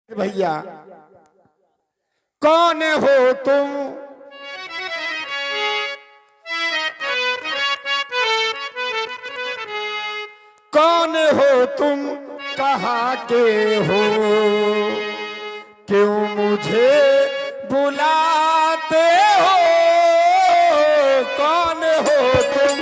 भैया कौन हो तुम? कौन हो तुम? कहाँ के हो? क्यों मुझे बुलाते हो? कौन हो तुम?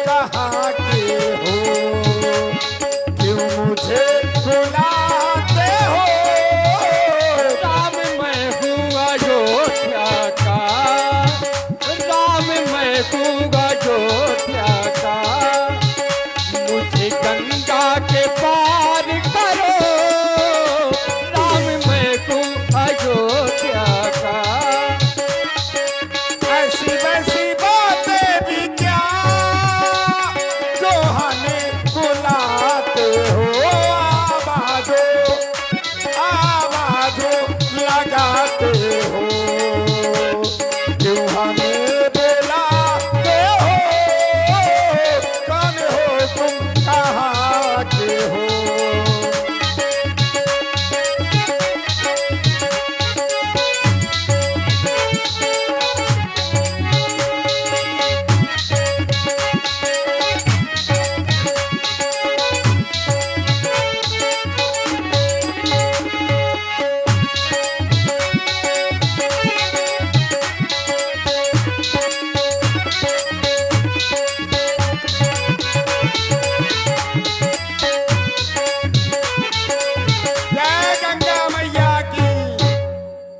कहाँ के हो? क्यों मुझे बुलाते हो? राम मैं हूँ अयोध्या का, राम मैं हूँ अयोध्या का, मुझे गंगा के पार करो। राम मैं हूँ अयोध्या का। ऐसी वैसी बातें भी क्या जो हमें बुलाते हो? आवाज़ों लगाते हो, क्यों हमें बुलाते हो? कौन हो तुम? कहाँ के हो?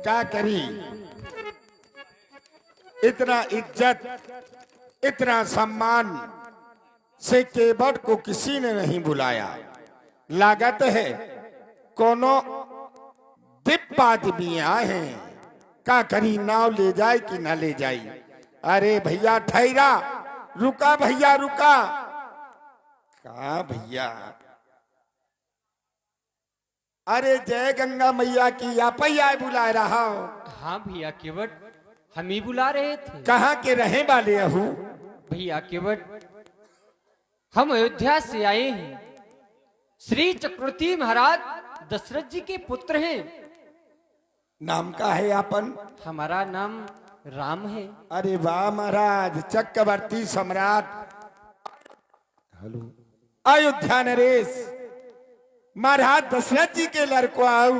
क्या करी? इतना इज्जत इतना सम्मान से केवट को किसी ने नहीं बुलाया। लागत है कोनो दिप आदमी आए हैं। क्या करी? नाव ले जाए कि ना ले जाए? अरे भैया ठहरा, रुका भैया रुका। कहा भैया? अरे जय गंगा मैया की आपैया बुला रहा हूं। हाँ भैया केवट, हम ही बुला रहे थे। कहाँ के रहे वाले हूँ? भैया केवट, हम अयोध्या से आए हैं। श्री चक्रवर्ती महाराज दशरथ जी के पुत्र हैं। नाम का है आपन? हमारा नाम राम है। अरे वाह महाराज, चक्रवर्ती सम्राट। हेलो अयोध्या नरेश महाराज दशरथ जी के लड़को आऊ।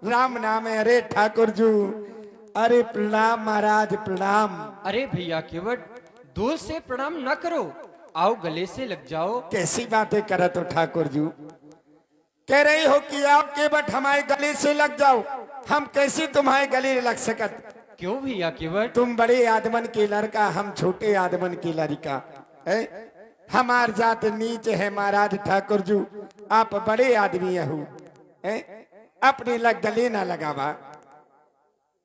राम नाम है। अरे ठाकुर जी, अरे प्रणाम महाराज प्रणाम। अरे भैया केवट, दूर से प्रणाम न करो, आओ गले से लग जाओ। कैसी बातें करत हो ठाकुर जी? कह रही हो कि आप केवट हमारे गले से लग जाओ। हम कैसे तुम्हारे गले लग सकत? क्यों भैया केवट? तुम बड़े आदमन के लड़का, हम छोटे आदमन की लड़का है। हमार जात नीच है महाराज ठाकुर जी, आप बड़े आदमी हो, अपने लग गले ना लगावा।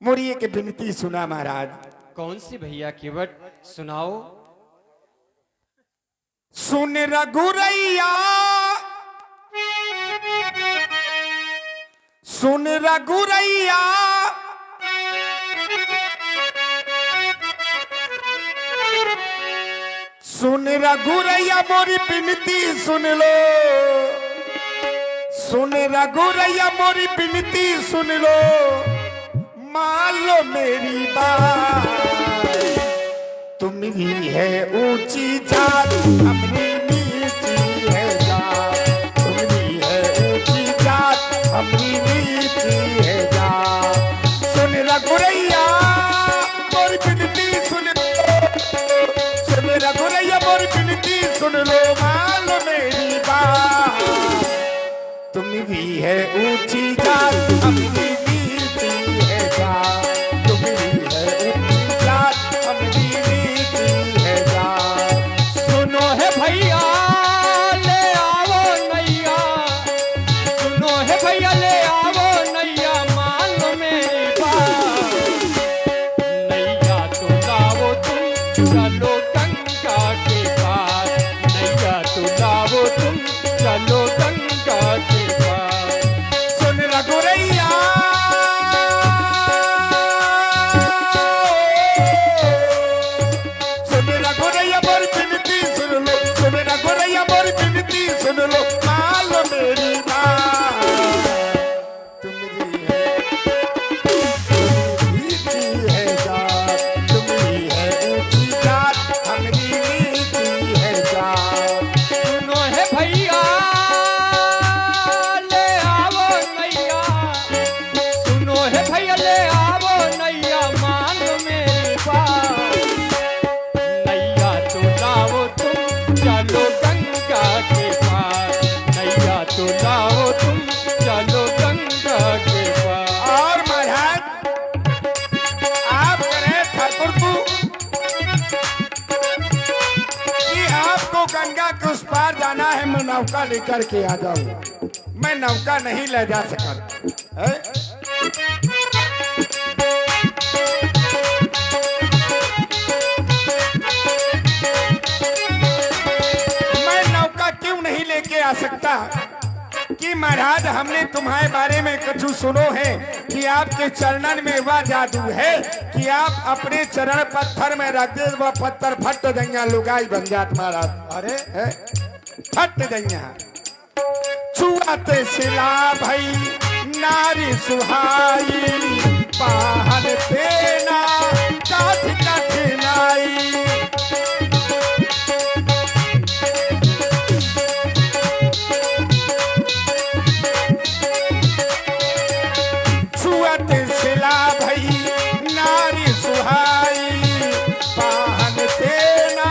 मुड़िए के विनती सुना महाराज। कौन सी भैया केवट, सुनाओ। सुन रघुरैया, सुन रघुरैया, सुन रघुरैया मोरी विनती सुन लो। सुन रघुरैया मोरी विनती सुन लो। मान लो मेरी बात, तुम ही है ऊंची जात, अपनी नीची है जात। तुम ही है ऊंची जात, अपनी नीची है जात। सुन रघुरैया मोरी विनती सुन लो। सुन रघुरैया मोरी विनती सुन लो। मान लो मेरी बात, तुम भी है ऊंची जात, अपनी नीची है जात। तुम भी है ऊंची जात, अपनी नीची है जात। सुनो है भैया ले आओ नैया, सुनो है भैया ले आओ नैया, मान लो मेरी बात। नौका लेकर के आ जाऊं, मैं नौका नहीं ले जा सका है? मैं नौका क्यों नहीं लेके आ सकता कि महाराज हमने तुम्हारे बारे में कुछ सुनो है कि आपके चरणन में वह जादू है कि आप अपने चरण पत्थर में रख दे वह पत्थर फट देंगे, लुगाई बन जात महाराज। अरे फट देंगे। छुआते सिला भई नारी सुहाई, पाहन पेना काठ कठिनाई। सिला भई नारी सुहाई, पाहन तेना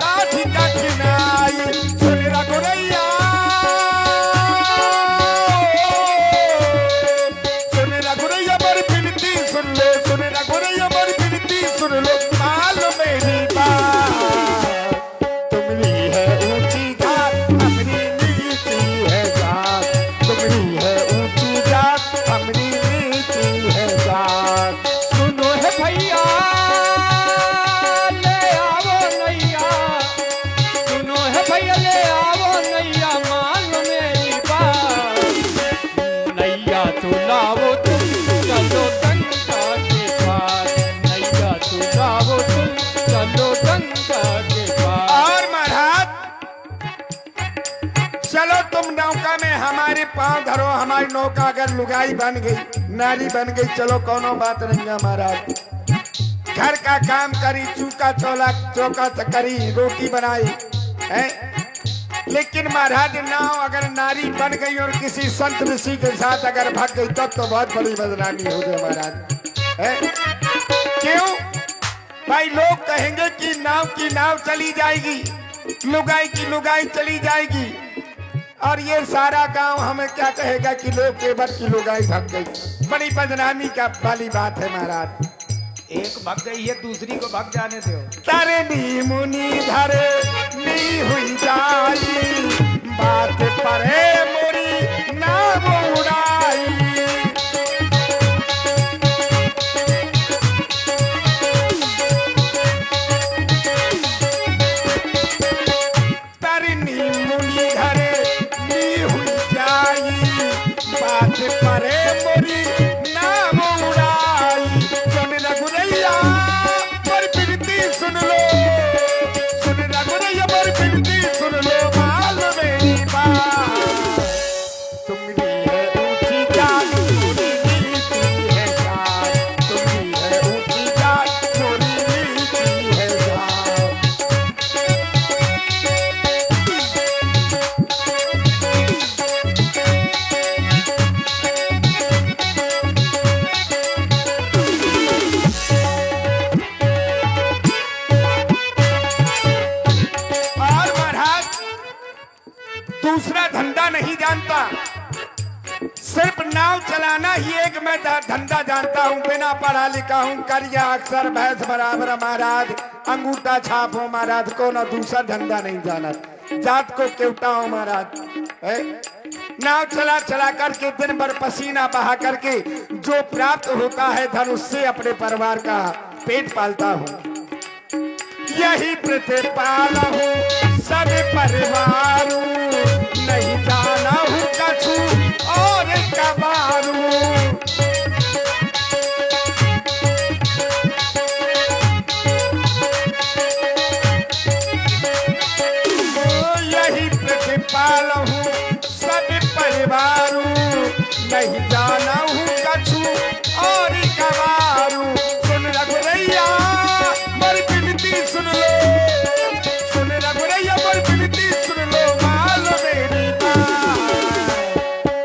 काठी कठिनाई। सुन रघुरैया, सुन रघुरैया बड़ी विनती सुन लो, सुन रघुरैया बड़ी विनती सुन लो। मान लो मेरी बात, तुम्हारी है ऊंची जात अपनी नीची है जात, तुम्हारी है ऊंची जात अपनी सुनो है भैया ले आवो नैया, सुनो है भैया ले आवो नैया, मान लो मेरी बात। नैया तो लावो तुम चलो गंगा के पार, नैया तो लावो तुम चलो गंगा के पार। और महाराज चलो तुम नौका में हमारे पांव धरो, हमारी नौका अगर लुगाई बन गई, नारी बन गई, चलो कोनो बात नहीं है महाराज। घर का काम करी, चूका चोला चौका करी, रोटी बनाई है, लेकिन महाराज नाव अगर नारी बन गई और किसी संत ऋषि के साथ अगर भाग गई तब तो बहुत बड़ी बदनामी हो गई महाराज है। क्यों भाई? लोग कहेंगे कि नाव की नाव चली जाएगी, लुगाई की लुगाई चली जाएगी, और ये सारा गांव हमें क्या कहेगा कि लोग केवट की लुगाई भाग गई। बड़ी बदनामी का वाली बात है महाराज। एक भाग गई है, दूसरी को भाग जाने दो। तारे मुनि धरे नी हुई जाई, बात परे मोरी नाम उड़ाई। तारिणी मुनि धरे नी हुई जाई, बात परे मोरी नाम उड़ाई। सुन रघुरैया पर विनती सुन लो, सुन रघुरैया पर विनती सुन लो। मान लो मेरी बात, तुम्हारी है ऊंची जात मोरी नीची है जात, तुम्हारी है ऊंची जात मोरी नीची है जात। दूसरा धंधा नहीं जानता, सिर्फ नाव चलाना ही एक मैं धंधा जानता हूँ। बिना पढ़ा लिखा हूँ, करिया अक्सर भैंस बराबर महाराज, अंगूठा छाप हो महाराज, को ना दूसरा धंधा नहीं जाना। जात को केवटा हो महाराज है। नाव चला चला करके दिन भर पसीना बहा करके जो प्राप्त होता है धन, उससे अपने परिवार का पेट पालता हूँ। यही प्रतिपाल हूँ सब परिवार, नहीं जाना हूँ कछु और कबारू। यही प्रतिपाल हूँ सब परिवार, नहीं जाना हूँ कछु और कबारू। सुन रघुरैया बड़ी विनती सुन लो, सुन रघुरैया बड़ी विनती सुन लो। मान लो मेरी बात,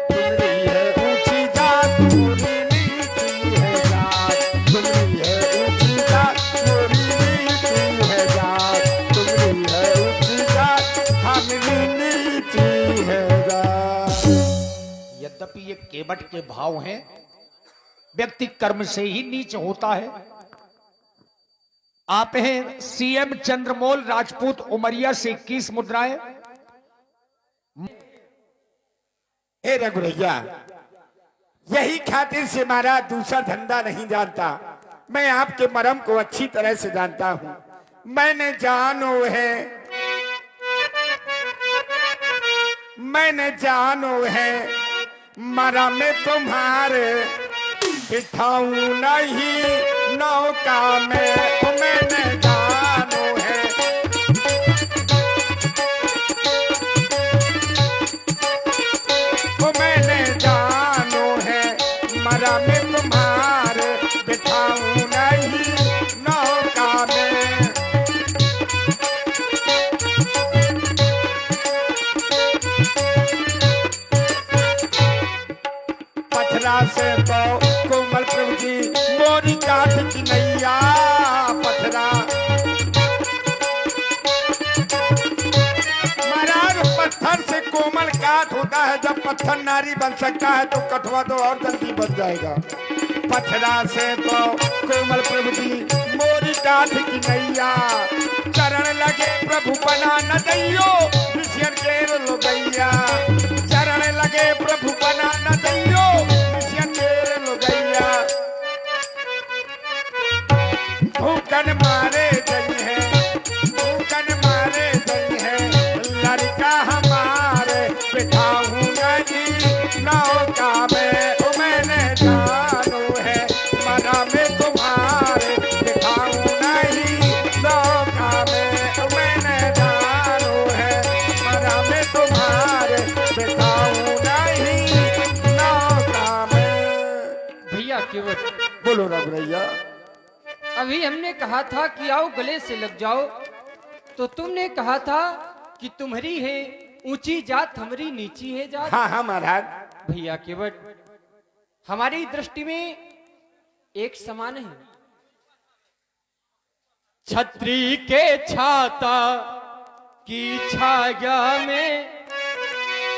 तुम्हारी है ऊंची जात मोरी नीची है जात, तुम्हारी है ऊंची जात मोरी नीची है जात, तुम्हारी है ऊंची जात हमारी नीची है जात। यद्यपि ये केवट के भाव हैं, व्यक्ति कर्म से ही नीच होता है। आप हैं सीएम चंद्रमोल राजपूत उमरिया से 21 मुद्राएं, हे रघुरैया, यही खातिर से महाराज दूसरा धंधा नहीं जानता। मैं आपके मरम को अच्छी तरह से जानता हूँ। मैंने जानो है, मैंने जानो है, मरम तुम्हारे बिठाऊं नहीं नौका में। मैंने जानो है, मैंने जानो है, मरम तुम्हारे बिठाऊं नहीं नौका में। पथरा से तो कोमल प्रभु जी मोरी काठ की नैया। पथरा महाराज, पत्थर से कोमल काठ होता है। जब पत्थर नारी बन सकता है तो कठवा तो और जल्दी बन जाएगा। पथरा से तो कोमल प्रभु जी मोरी काठ की नैया। चरण लगे प्रभु बना न दैयो, ऋषियन के लो गैया। चरण लगे प्रभु बना न दैयो, ऋषियन के लो गैया। भूखन मारे गई है, भूखन मारे गई है, लड़का हमारे बिठाऊं नहीं नौका में। मैंने जानो है, मना में तुम्हारे बिठाऊं नहीं नौका में। मैंने जानो है, मना में तुम्हारे बिठाऊं नहीं नौका में। भैया केवल बोलो रघुरैया। अभी हमने कहा था कि आओ गले से लग जाओ, तो तुमने कहा था कि तुम्हारी है ऊंची जात, हमारी नीची है जात। हाँ हाँ महाराज। भैया केवल हमारी दृष्टि में एक समान है। छत्री के छाता की छाया में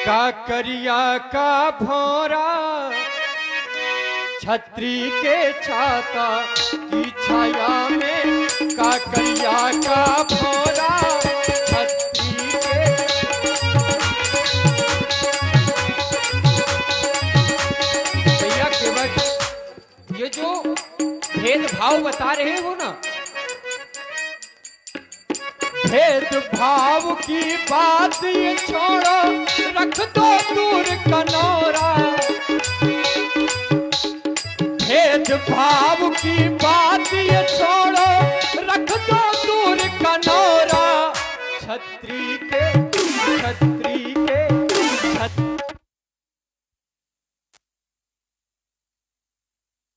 काकरिया का भौरा। छत्री के छाता की छाया में काकरिया का भौरा। छत्री के भैया केवल ये जो भेदभाव बता रहे हो ना, भेदभाव की बात ये छोड़ो, रख दो दूर कनौरा। भेदभाव की बात ये छोड़ो, रख दो दूर कनौरा। छत्री के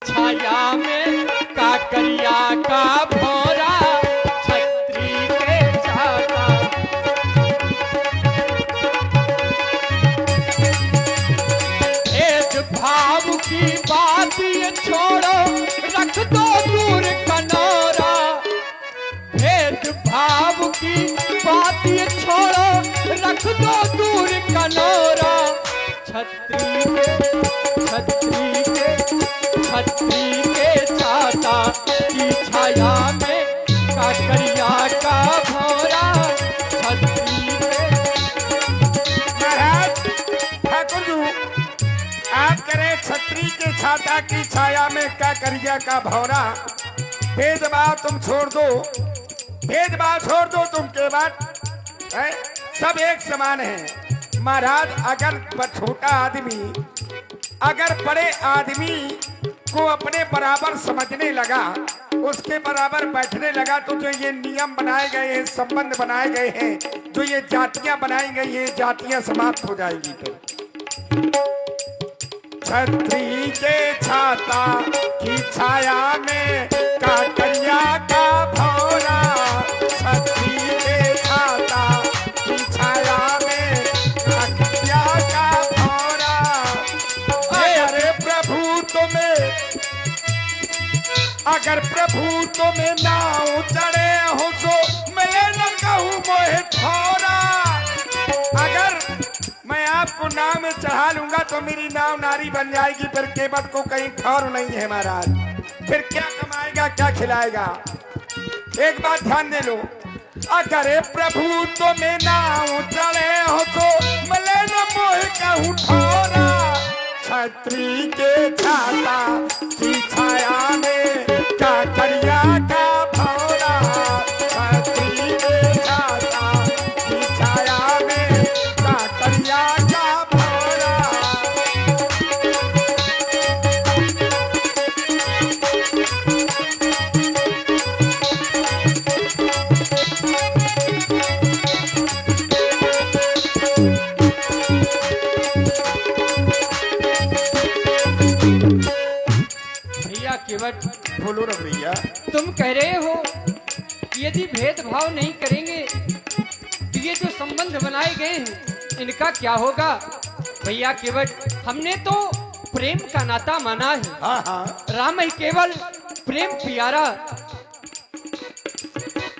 छाया में काकरिया का भौरा। छत्री के छाता भेदभाव की बात ये छोड़ो, रख दो दूर कनौरा। भेदभाव की बात ये छोड़ो, रख दो दूर कनौरा। छत्री के छाता की छाया में काकरिया का भौरा। छत्री के महाराज ठाकुर जी, आप करें छत्री के छाता की छाया में काकरिया का भौरा। भेदभाव तुम छोड़ दो, भेदभाव छोड़ दो तुम के बाद है, सब एक समान है। महाराज अगर छोटा आदमी अगर बड़े आदमी को अपने बराबर समझने लगा, उसके बराबर बैठने लगा, तो जो ये नियम बनाए गए हैं, संबंध बनाए गए हैं, जो ये जातियां बनाई गई हैं, जातियां समाप्त हो जाएगी। तो छत्री के छाता की छाया में काकरिया का भौरा। छत्री के छाता की छाया में काकरिया का भौरा। अरे प्रभु तुम्हें, अगर प्रभु तुम्हें नाव चढ़े हो तो मैं न कहूँ मोहे थोड़ा। अगर मैं आपको नाव में चढ़ा लूंगा तो मेरी नाव नारी बन जाएगी, फिर केवट को कहीं ठौर नहीं है महाराज। फिर क्या कमाएगा, क्या खिलाएगा? एक बात ध्यान दे लो, अगर प्रभु तुम्हें नाव चढ़े हो तो मले न मोह कहूँ ठोरा छतरी के छाता की छाया में काकरिया का भौरा छतरी के छाता की छाया में काकरिया का भौरा भैया केवट, बोलो ना भैया। तुम कह रहे हो कि यदि भेदभाव नहीं करेंगे तो ये जो संबंध बनाए गए हैं इनका क्या होगा? भैया केवट, हमने तो प्रेम का नाता माना है। हाँ हाँ राम ही केवल प्रेम प्यारा,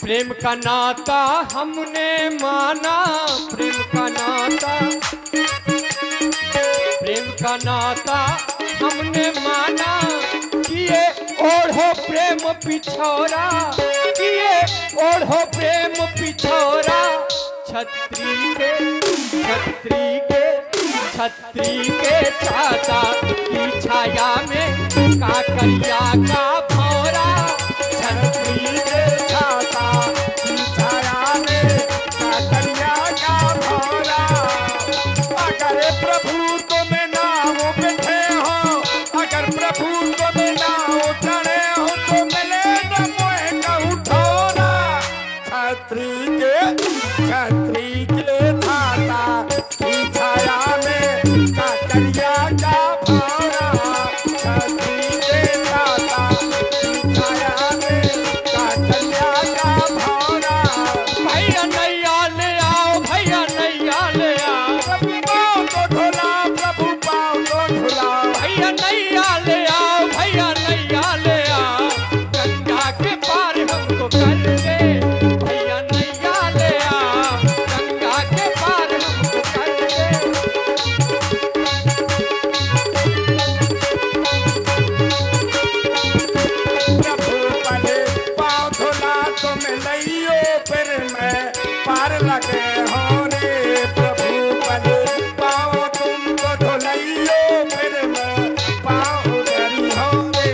प्रेम का नाता हमने माना, प्रेम का नाता, प्रेम का नाता हमने माना, किए ओढ़ो प्रेम पिछोरा, किए ओढ़ो प्रेम पिछोरा, छत्री के छत्री के छत्री के छाता की छाया में काकरिया का भौरा छतरी के छाता की छाया में काकरिया का भौरा अगर प्रभु तुम नाव बैठे हो अगर प्रभु तुम नाव चढ़े हो तो मिले न मोह कहूँ ठोरा छतरी के छाता की छाया में काकरिया का भौरा छतरी के छाता की छाया में काकरिया का भौरा भैया नैया ले आओ, भैया नैया ले आओ, प्रभु पाँव को धुला प्रभु पाँव को धुला भैया नैया ले आओ, भैया नैया ले आओ, गंगा के पार हमको कर दे, भैया नैया ले आओ, गंगा के पार हमको कर दे। प्रभु पले पाँव धुला तुम लइयो फिर मैं पार लगे हो रे प्रभु पले पाँव तुमको धुलइयो फिर मैं पाँव धरी हो रे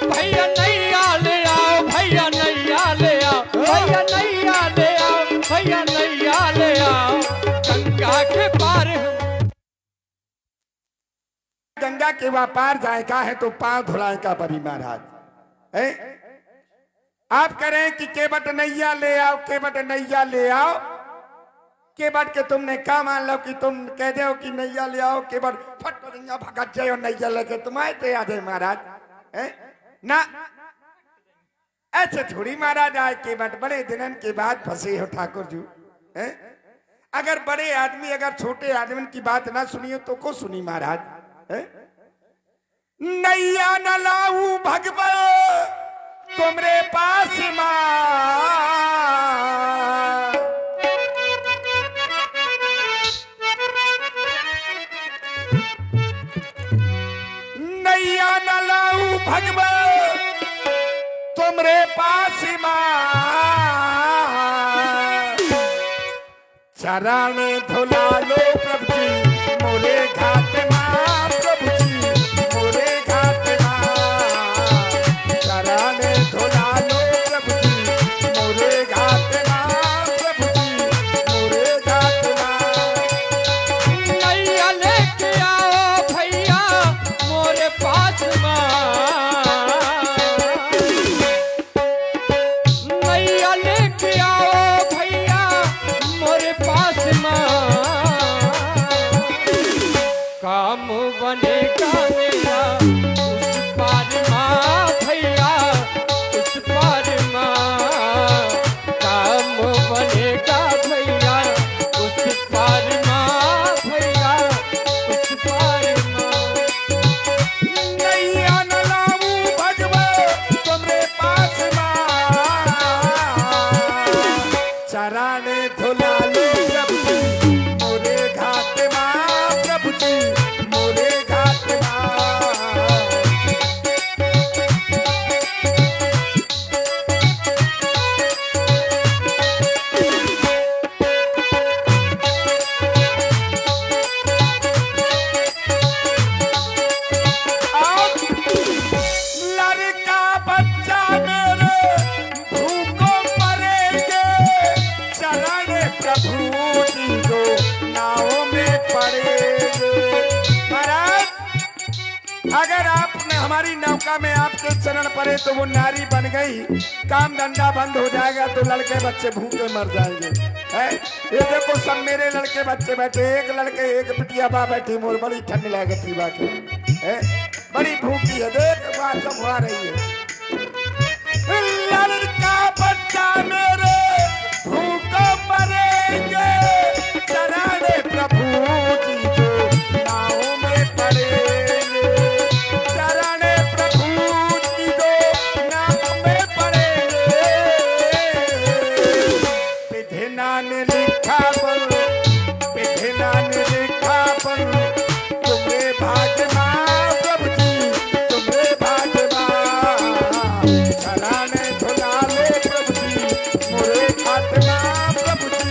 भैया नैया ले आओ, भैया नैया ले आओ, भैया नैया ले आओ, भैया नैया ले आओ, गंगा के पार हम गंगा के व्यापार जाए का है तो पांव धुलाए का परी महाराज है। आप करें कि केवट नैया ले आओ, केवट नैया ले आओ, केवट के तुमने क्या मान लो कि तुम कह दो कि नैया ले आओ, केवट फट नैया भगत जाओ नैया लेके तुम्हारे ते आ जाए महाराज है ना। ऐसे थोड़ी महाराज आए केवट बड़े दिनन के बाद फंसे हो ठाकुर जी है। अगर बड़े आदमी अगर छोटे आदमी की बात ना सुनियो तो को सुनी महाराज है? नैया न लाऊ भगवा तुमरे पास माँ नैया न लाऊ भगवा तुमरे पास माँ चरण धुला लो प्रभु जी मोरे घाट माँ प्रभु जी मोरे घाट माँ चरण धुला लो प्रभु जी मोरे घाट माँ प्रभु जी मोरे घाट माँ नैया लेके आओ भैया मोरे पास नैया लेके आओ भैया मोरे पास हमारी नौका में आपके चरण पड़े तो वो नारी बन गई, काम धंधा बंद हो जाएगा तो लड़के बच्चे भूखे मर जाएंगे। है ये देखो सब मेरे लड़के बच्चे बैठे, एक लड़के एक बिटिया बा बैठी, मोर बड़ी ठंड लगती बाकी है, बड़ी भूखी है, देख बात सब हुआ रही है। लड़का बच्चा मेरे भूख मरेंगे, चराने प्रभु जी जो नाव में पड़ेंगे, चराने प्रभु जी जो नाव में पड़ेंगे। विधिना ने लिखा पर, विधिना ने लिखा पर, तुम्हें भाग्यमा प्रभु जी, तुम्हें भाग्यमा, चराने धुलाले प्रभु जी, मोरे खात्मा प्रभु जी,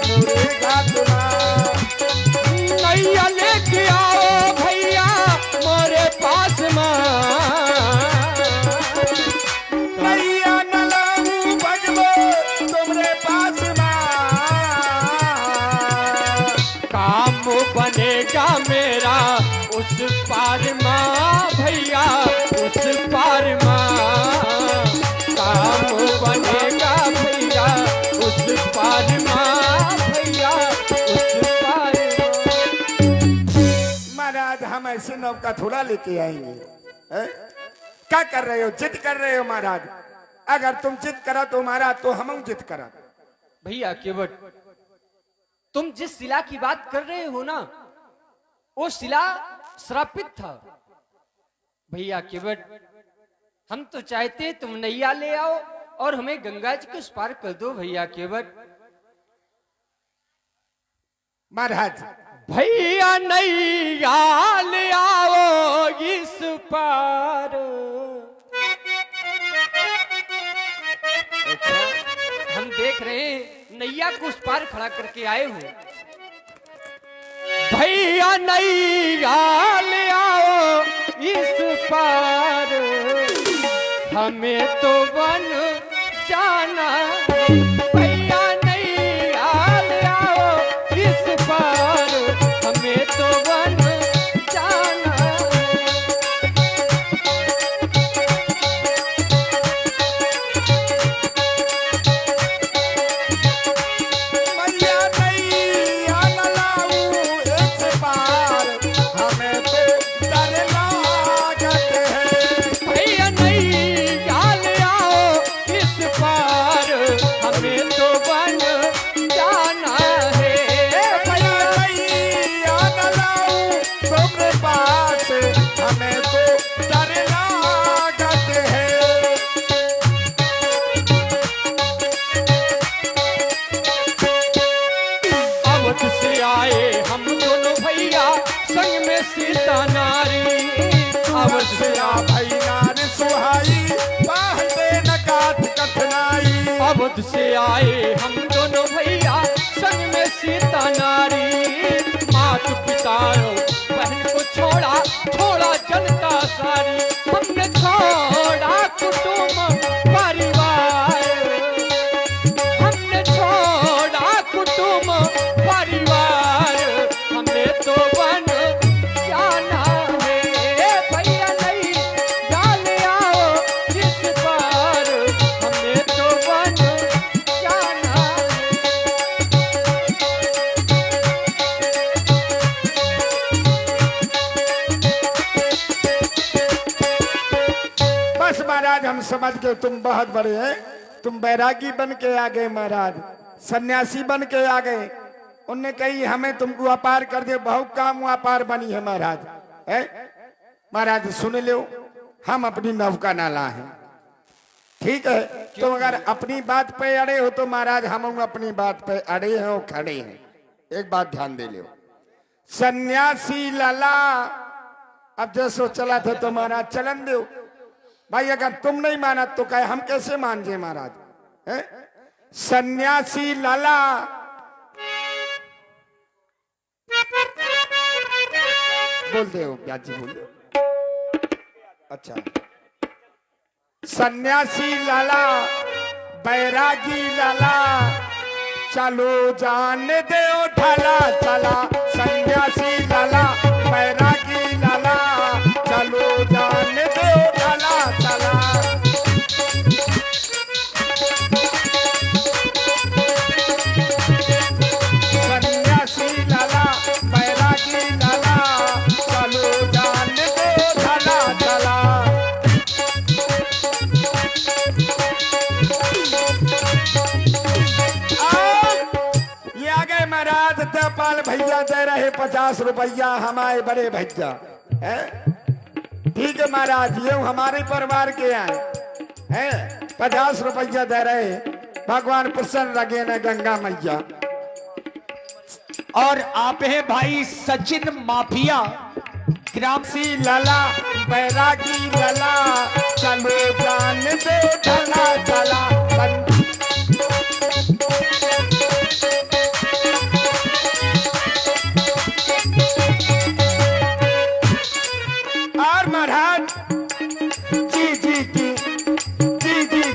मोरे खात्मा। नैया लेके आओ भैया मोरे पास माँ, नैया न लाऊं भगवो तुम्हारे पास माँ, काम बनेगा मेरा उस पार माँ भैया, उस पार माँ, काम बनेगा भैया उस पार माँ भैया, उस पार माँ। महाराज हम ऐसे नौका थोड़ा लेके आएंगे, हैं? क्या कर रहे हो, जिद कर रहे हो महाराज, अगर तुम जिद करा तो महाराज तो हम जिद करा। भैया केवट, तुम जिस शिला की बात कर रहे हो ना, वो शिला श्रापित था। भैया केवट, हम तो चाहते तुम नैया ले आओ और हमें गंगा जी को उस पार कर दो। भैया केवट, महाराज भैया नैया ले आओ इस पार। हम देख रहे हैं नैया को उस पार खड़ा करके आए हो। भैया नैया ले आओ इस पार, हमें तो वन जाना। भैया नैया ले आओ इस पार, हमें तो वन जाना। मैया नैया न लाऊं इस पार, हमें तो डर लागत है। भैया नैया ले आओ इस पार, हमें तो वन जाना है। मैया नैया न लाऊं तुम्हारे पास, हमें तो डर लागत है। अवध से आए हम दोनों भैया, संग में सीता नारी। अवध से आ भई नार सुहाई, बाहते न काट कठिनाई। अवध से आए हम दोनों भैया, संग में सीता नारी। मात पिता बहन को छोड़ा, छोड़ा जनता सारी। हमने छोड़ा कुटुंब परिवार, हमने छोड़ा कुटुंब परिवार, हमें तो वन जाना है। भैया नैया ले आओ इस पार, हमें तो वन जाना है। बस महाराज हम समझ गए तुम बहुत बड़े हैं, तुम बैरागी बन के आ गए महाराज, सन्यासी बन के आ गए। उनने कही हमें तुमको अपार कर दे, बहुत काम अपार बनी है महाराज। है महाराज सुन लो, हम अपनी नौका ना लाए, ठीक है। तुम अगर अपनी बात पे अड़े हो तो महाराज हम अपनी बात पे अड़े हैं और खड़े हैं। एक बात ध्यान दे लो, सन्यासी लाला अब जैसो चला था तो महाराज चलन दो भाई। अगर तुम नहीं माना तो कहे हम कैसे मान जे महाराज, है? सन्यासी लाला बोलते हो क्या जी, बोलो। अच्छा, सन्यासी लाला बैरागी लाला, चलो जान दे ढाला चला। सन्यासी लाला बैरागी लाला, चलो जान दे भैया दे रहे 50 रुपया हमारे बड़े भैया है। ठीक है महाराज, ये हमारे परिवार के आए हैं, 50 रुपया दे रहे, भगवान प्रसन्न लगे न गंगा मैया। और आप हैं भाई सचिन माफिया, ग्राम सी लला बैरागी लला, चलो जान दे चला चला। और महाराज जी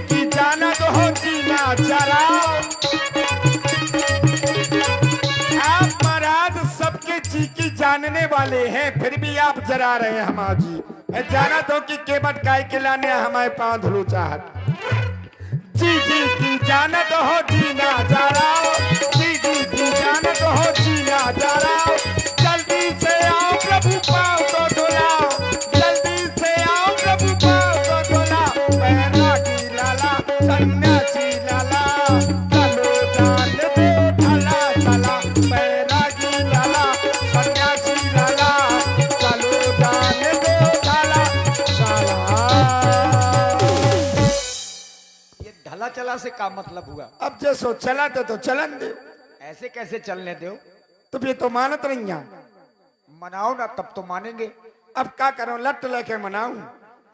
की जाना तो हो जीना चलाओ। आप महाराज सबके जी की जानने वाले हैं, फिर भी आप जरा रहे हैं हमारा जी। मैं जाना तो कि केवट काय के लाने हमारे पांव धुलू चाहत। जी की जाना तो हो जीना चलाओ, जी की जाना तो हो जीना चलाओ। जल्दी से आओ प्रभु पाँव तो धुलाओ, जल्दी से आओ प्रभु पाँव तो धुलाओ। बैरागी लाला सन्यासी लाला, चलो जान दे चला चला। बैरागी लाला सन्यासी लाला, चलो जान दे चला चला। ये ढला चला से का मतलब हुआ? अब जैसो चला तो चलन दे, ऐसे कैसे चलने दो? तो ये तो मानत नहीं है। मनाओ ना, तब तो मानेंगे। अब क्या करूं, लट लेके मनाऊं?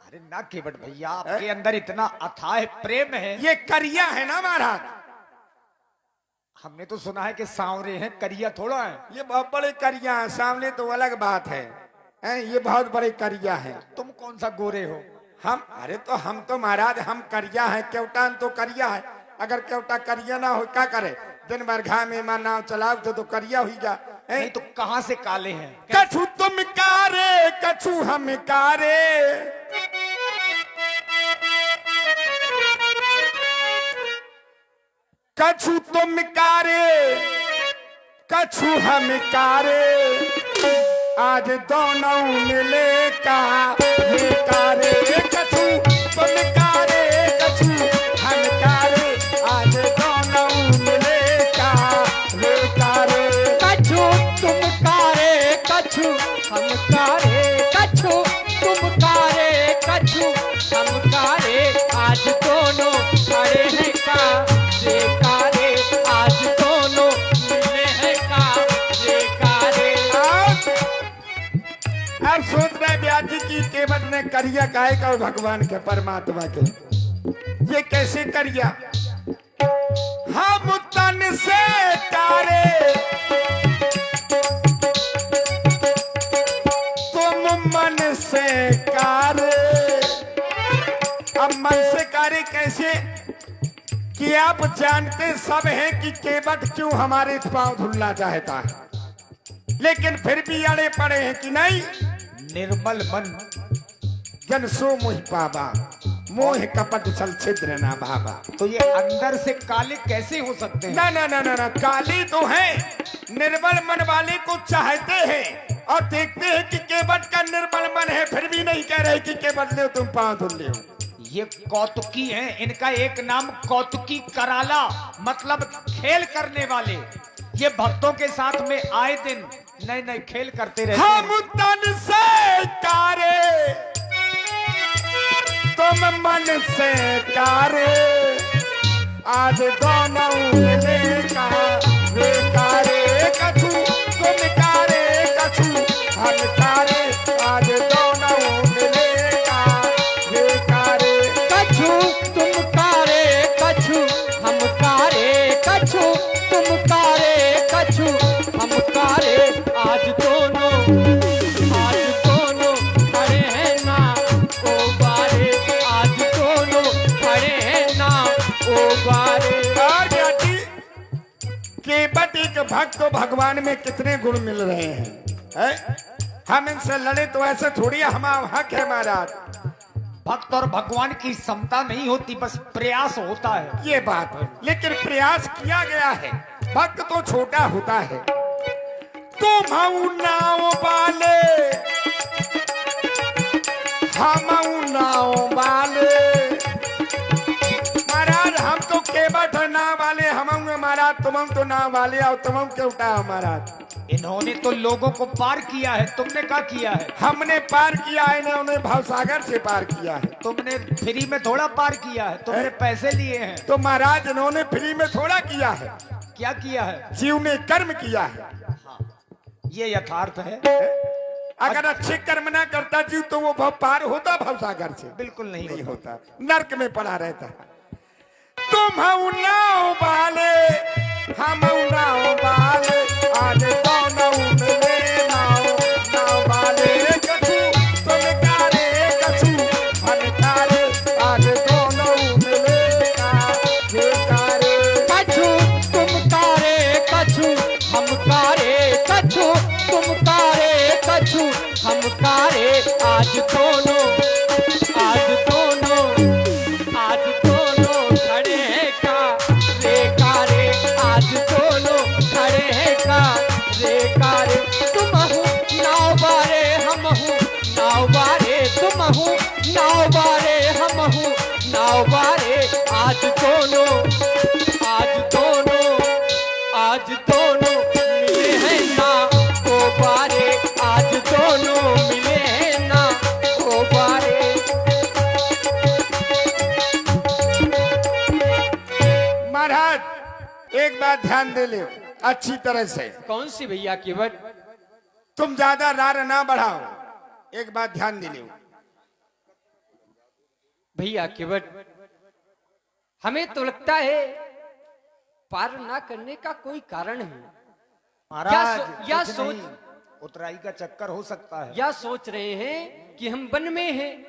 अरे ना केवट भैया, आपके अंदर इतना अथाह प्रेम है। ये करिया है ना महाराज, हमने तो सुना है कि सांवरे हैं, करिया थोड़ा है। ये बहुत बड़े करिया हैं, सामने तो अलग बात है। ये बहुत बड़े करिया है। तुम कौन सा गोरे हो? हम, अरे तो हम तो महाराज हम करिया है, केवटान तो करिया है। अगर केवटा करिया ना हो क्या करे, दिन भर घाम में मार नाव चलाओ तो करिया हुई जा। नहीं तो कहां से काले हैं? कछु तुम कारे कछु हम कारे, कछु तुम कारे कछु हम कारे। आज दोनों मिले का ये कारे, कछु तुम कारे कछु हम कारे। आज दोनों मिले का ये कारे, कछु तुम कारे कछु हम कारे, कछु तुम कारे कछु हम कारे। आज दोनों खड़े हैं का ये कारे, आज दोनों मिले हैं का ये कारे। अब सोच रहे ब्याजी की केवट ने करिया काहे का, और भगवान के परमात्मा के ये कैसे करिया। हम तन से कारे तुम मन से कारे। अब मन से कारे कैसे कि आप जानते सब हैं कि केवट क्यों हमारे पांव धुलना चाहता है, लेकिन फिर भी अड़े पड़े हैं कि नहीं। निर्मल मन जन सो मोह पावा, मोह कपट छल छिद्र ना भावा। तो ये अंदर से काले कैसे हो सकते हैं? ना ना ना ना ना, काली तो है, निर्मल मन वाले को चाहते हैं और देखते हैं कि केवट का निर्मल मन है, फिर भी नहीं कह रहे कि केवट ले तुम पांव धुल ले। ये कौतुकी हैं, इनका एक नाम कौतुकी कराला, मतलब खेल करने वाले। ये भक्तों के साथ में आए दिन नए नए खेल करते रहते हैं। हम तन से कारे तुम मन से कारे। आज दोनों मिले का वे कारे, कछु तुम कारे कछु हम कारे। आज दोनों मिले का वे कारे, कछु तुम कारे कछु हम कारे, कछु तुम कारे कछु हम कारे। आज दोनों खड़े हैं ना ओ बारे, आज दोनों खड़े हैं ना ओ बारे। और जाति केवट एक भक्त को भगवान में कितने गुण मिल रहे हैं। हम इनसे लड़े तो ऐसे थोड़ी हमारा हक है महाराज। भक्त और भगवान की समता नहीं होती, बस प्रयास होता है। ये बात है, लेकिन प्रयास किया गया है। भक्त तो छोटा होता है। तुम नाव वाले हम नाव वाले, महाराज हम तो केवट नाव वाले, हम महाराज तुम तो नाव वाले और तुम के उठा महाराज। इन्होंने तो लोगों को पार किया है, तुमने क्या किया है? हमने पार किया है, इन्होंने भवसागर से पार किया है। तुमने फ्री में थोड़ा पार किया है, तुमने पैसे लिए हैं। तो महाराज इन्होंने फ्री में थोड़ा किया है, क्या किया है? जीव ने कर्म किया है। ये यथार्थ है। अगर अच्छे कर्म ना करता जीव तो वो भव पार होता भवसागर से? बिल्कुल नहीं होता, नरक में पड़ा रहता। तुम हऊ नाव वाले, हम नाव वाले, आज दोनों मिले नाव वाले, कछु तुम कारे कछु हम कारे, आज दोनों मिले कारे। कछु तुम कारे कछु हम कारे, कछु तुम कारे कछु हम कारे, आज दोनों खड़े हैं का रे कारे, आज दोनों खड़े हैं का रे कारे। तुम हूँ नाव बारे हम हूँ नाव बारे, तुम हूँ नाव बारे हम हूँ नाव बारे, आज दोनों मिले हैं ना ओ बारे, आज दोनों मिले हैं ना ओ बारे। महाराज एक बात ध्यान दे ले अच्छी तरह से, कौन सी भैया केवट? तुम ज्यादा रार ना बढ़ाओ, एक बात ध्यान दे लो। भैया केवट, हमें तो लगता है पार ना करने का कोई कारण है। महाराज या कुछ सोच नहीं, उतराई का चक्कर हो सकता है। या सोच रहे हैं कि हम वन में हैं,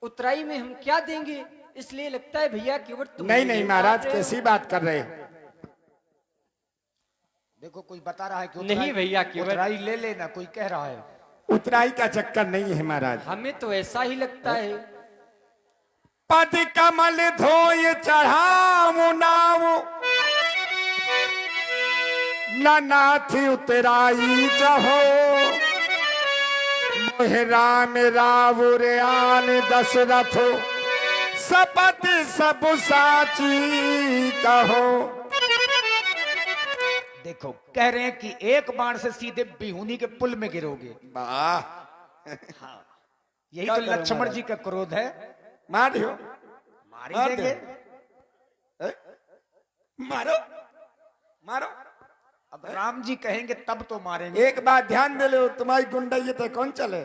उतराई में हम क्या देंगे, इसलिए लगता है भैया केवट तुम नहीं महाराज, कैसी बात कर रहे हो? देखो कोई बता रहा है कि नहीं भैया केवट, उतराई ले लेना, कोई कह रहा है। उतराई का चक्कर नहीं है महाराज, हमें तो ऐसा ही लगता है। पद कमल धोय चढ़ावो नावो, नाथ उतराई जहो, मोह राम रावुर आन दशरथ, सपत सब साची कहो। देखो कह रहे हैं कि एक बाण से सीधे बिहुनी के पुल में गिरोगे। वाह, यही तो लक्ष्मण जी का क्रोध है। मारो मार देंगे, मारो मारो, अब राम जी कहेंगे तब तो मारेंगे। एक बात ध्यान दे लो, तुम्हारी गुंडई तो कौन चले?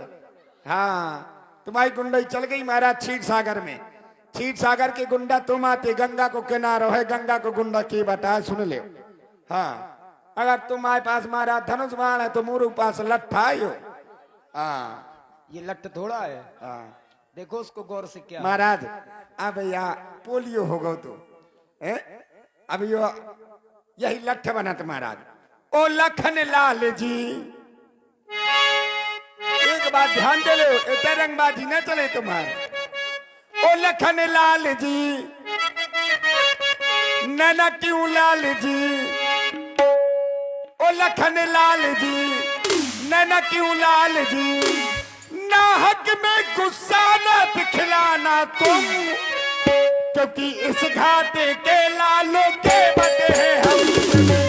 हाँ, तुम्हारी गुंडई चल गई महाराज क्षीर सागर में। क्षीर सागर के गुंडा तुम आते, गंगा को किनारो है, गंगा को गुंडा की बताए सुन ले। हाँ, अगर तुम्हारे पास महाराज धनुष बाण है तो मोरू पास लट्ठा हो। हाँ, ये लट्ठ थोड़ा है। हाँ, देखो उसको गौर से क्या महाराज अब यहाँ पोलियो हो गो तो अब यो यही लट्ठ बनत महाराज। ओ लखन लाल जी, एक बात ध्यान दे लो, रंगबाजी न चले तुम्हारे। ओ लखन लाल जी, नैना क्यों लाल जी, ओ लखन लाल जी, नैना क्यों लाल जी, नाहक में गुस्सा न दिखलाना तुम, क्योंकि इस घाटे के लालों के बटे हैं हम।